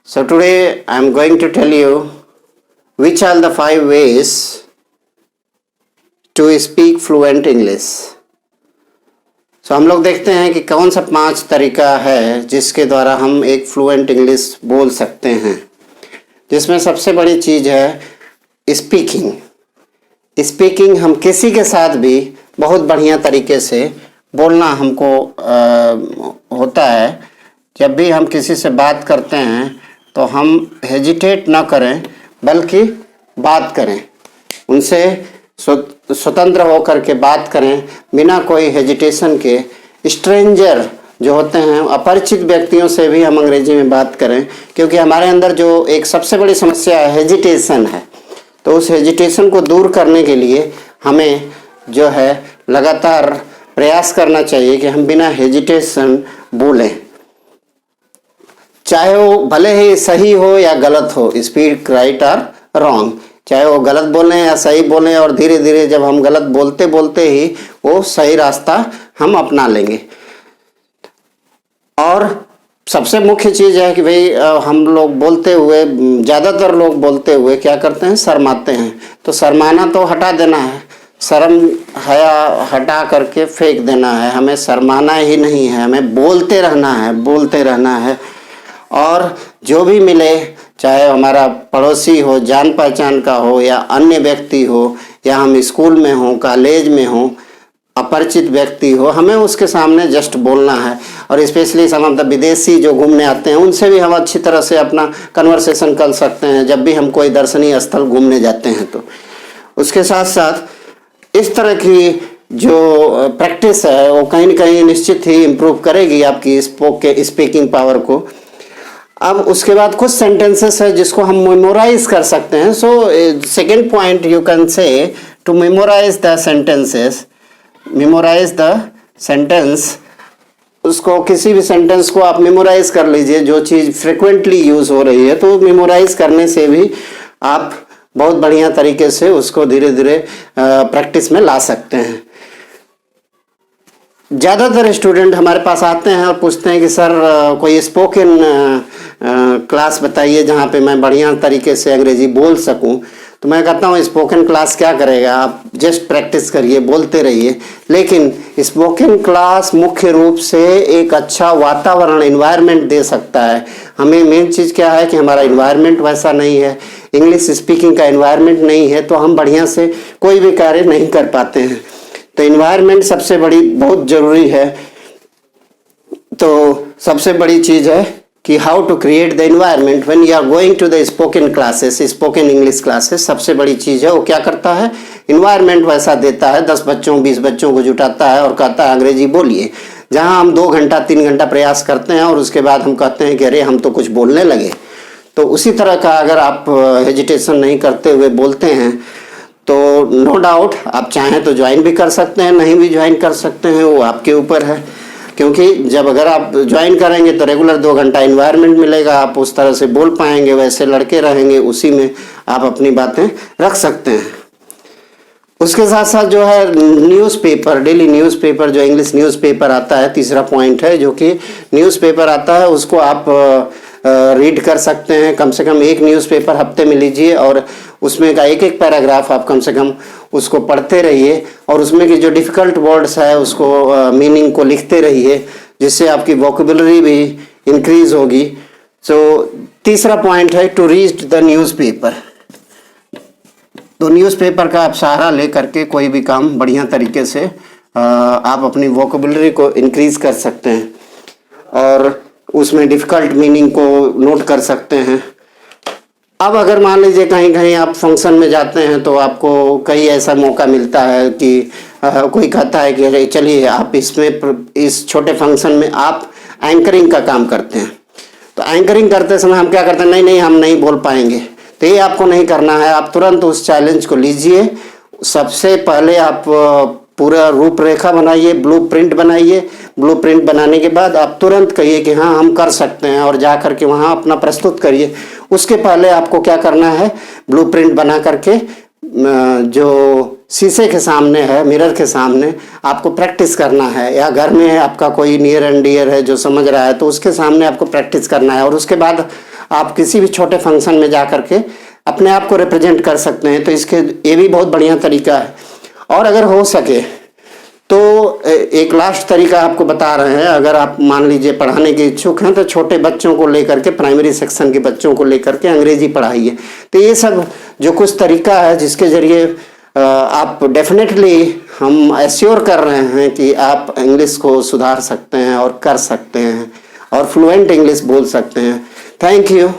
So today I am going to tell you which are the 5 ways to speak fluent English. So हम लोग देखते हैं कि कौन सा 5 तरीका है जिसके द्वारा हम एक फ्लुएंट इंग्लिश बोल सकते हैं, जिसमें सबसे बड़ी चीज़ है स्पीकिंग। स्पीकिंग हम किसी के साथ भी बहुत बढ़िया तरीके से बोलना हमको होता है। जब भी हम किसी से बात करते हैं तो हम हेजिटेट ना करें बल्कि बात करें, उनसे स्वतंत्र होकर के बात करें बिना कोई हेजिटेशन के। स्ट्रेंजर जो होते हैं, अपरिचित व्यक्तियों से भी हम अंग्रेजी में बात करें, क्योंकि हमारे अंदर जो एक सबसे बड़ी समस्या है हेजिटेशन है। तो उस हेजिटेशन को दूर करने के लिए हमें जो है लगातार प्रयास करना चाहिए कि हम बिना हेजिटेशन बोलें, चाहे वो भले ही सही हो या गलत हो, स्पीक राइट और रॉन्ग, चाहे वो गलत बोलें या सही बोलें। और धीरे धीरे जब हम गलत बोलते बोलते ही वो सही रास्ता हम अपना लेंगे। और सबसे मुख्य चीज़ है कि भाई हम लोग बोलते हुए, ज़्यादातर लोग बोलते हुए क्या करते हैं, शर्माते हैं। तो शर्माना तो हटा देना है, शर्म हया हटा करके फेंक देना है। हमें शर्माना ही नहीं है, हमें बोलते रहना है, बोलते रहना है। और जो भी मिले, चाहे हमारा पड़ोसी हो, जान पहचान का हो या अन्य व्यक्ति हो, या हम स्कूल में हो, कॉलेज में हो, अपरिचित व्यक्ति हो, हमें उसके सामने जस्ट बोलना है। और स्पेशली सम ऑफ द विदेशी जो घूमने आते हैं, उनसे भी हम अच्छी तरह से अपना कन्वर्सेशन कर सकते हैं जब भी हम कोई दर्शनीय स्थल घूमने जाते हैं। तो उसके साथ साथ इस तरह की जो प्रैक्टिस है वो कहीं न कहीं निश्चित ही इम्प्रूव करेगी आपकी स्पीकिंग पावर को। अब उसके बाद कुछ सेंटेंसेस है जिसको हम मेमोराइज कर सकते हैं। So second point you can say to memorise the sentences, memorise the sentence. उसको किसी भी सेंटेंस को आप मेमोराइज कर लीजिए, जो चीज़ फ्रिक्वेंटली यूज़ हो रही है, तो मेमोराइज करने से भी आप बहुत बढ़िया तरीके से उसको धीरे धीरे प्रैक्टिस में ला सकते हैं। ज़्यादातर स्टूडेंट हमारे पास आते हैं और पूछते हैं कि सर कोई स्पोकन क्लास बताइए जहाँ पे मैं बढ़िया तरीके से अंग्रेजी बोल सकूं। तो मैं कहता हूँ स्पोकन क्लास क्या करेगा, आप जस्ट प्रैक्टिस करिए, बोलते रहिए। लेकिन स्पोकन क्लास मुख्य रूप से एक अच्छा वातावरण, इन्वायरमेंट दे सकता है। हमें मेन चीज़ क्या है कि हमारा इन्वायरमेंट वैसा नहीं है, इंग्लिश स्पीकिंग का इन्वायरमेंट नहीं है, तो हम बढ़िया से कोई भी कार्य नहीं कर पाते हैं। तो इन्वायरमेंट सबसे बड़ी बहुत ज़रूरी है। तो सबसे बड़ी चीज़ है कि how to create the environment when you are going to the spoken classes, spoken English classes. सबसे बड़ी चीज़ है वो क्या करता है, इन्वायरमेंट वैसा देता है। 10 बच्चों 20 बच्चों को जुटाता है और कहता है अंग्रेजी बोलिए। जहाँ हम 2 घंटा 3 घंटा प्रयास करते हैं और उसके बाद हम कहते हैं कि अरे हम तो कुछ बोलने लगे। तो उसी तरह का अगर आप हेजिटेशन नहीं करते हुए बोलते हैं तो नो डाउट आप चाहें तो ज्वाइन भी कर सकते हैं, नहीं भी ज्वाइन कर सकते हैं, वो आपके ऊपर है। क्योंकि जब अगर आप ज्वाइन करेंगे तो रेगुलर 2 घंटा इन्वायरमेंट मिलेगा, आप उस तरह से बोल पाएंगे, वैसे लड़के रहेंगे, उसी में आप अपनी बातें रख सकते हैं। उसके साथ साथ जो है न्यूज़पेपर, डेली न्यूज़पेपर, जो इंग्लिश न्यूज़पेपर आता है, तीसरा पॉइंट है जो कि न्यूज़पेपर आता है उसको आप रीड कर सकते हैं। कम से कम एक न्यूज़पेपर हफ्ते में लीजिए और उसमें का एक एक पैराग्राफ आप कम से कम उसको पढ़ते रहिए और उसमें की जो डिफ़िकल्ट वर्ड्स है उसको मीनिंग को लिखते रहिए, जिससे आपकी वोकेबुलरी भी इंक्रीज होगी। सो तीसरा पॉइंट है टू रीड द न्यूज़पेपर। तो न्यूज़पेपर का आप सहारा ले करके कोई भी काम बढ़िया तरीके से आप अपनी वोकेबुलरी को इंक्रीज कर सकते हैं और उसमें डिफ़िकल्ट मीनिंग को नोट कर सकते हैं। अब अगर मान लीजिए कहीं कहीं आप फंक्शन में जाते हैं तो आपको कई ऐसा मौका मिलता है कि कोई कहता है कि अरे चलिए आप इसमें इस छोटे फंक्शन में आप एंकरिंग का काम करते हैं। तो एंकरिंग करते समय हम क्या करते हैं, नहीं नहीं हम नहीं बोल पाएंगे। तो ये आपको नहीं करना है, आप तुरंत उस चैलेंज को लीजिए। सबसे पहले आप पूरा रूपरेखा बनाइए, ब्लूप्रिंट बनाइए। ब्लूप्रिंट बनाने के बाद आप तुरंत कहिए कि हाँ हम कर सकते हैं और जा करके वहाँ अपना प्रस्तुत करिए। उसके पहले आपको क्या करना है, ब्लूप्रिंट बना करके जो शीशे के सामने है, मिरर के सामने आपको प्रैक्टिस करना है, या घर में आपका कोई नियर एंड डियर है जो समझ रहा है तो उसके सामने आपको प्रैक्टिस करना है, और उसके बाद आप किसी भी छोटे फंक्शन में जा कर के अपने आप को रिप्रेजेंट कर सकते हैं। तो इसके ये भी बहुत बढ़िया तरीका है। और अगर हो सके तो एक लास्ट तरीका आपको बता रहे हैं, अगर आप मान लीजिए पढ़ाने के इच्छुक हैं तो छोटे बच्चों को लेकर के, प्राइमरी सेक्शन के बच्चों को लेकर के अंग्रेजी पढ़ाइए। तो ये सब जो कुछ तरीका है जिसके जरिए आप डेफिनेटली हम एश्योर कर रहे हैं कि आप इंग्लिश को सुधार सकते हैं और कर सकते हैं और फ्लुएंट इंग्लिश बोल सकते हैं। Thank you.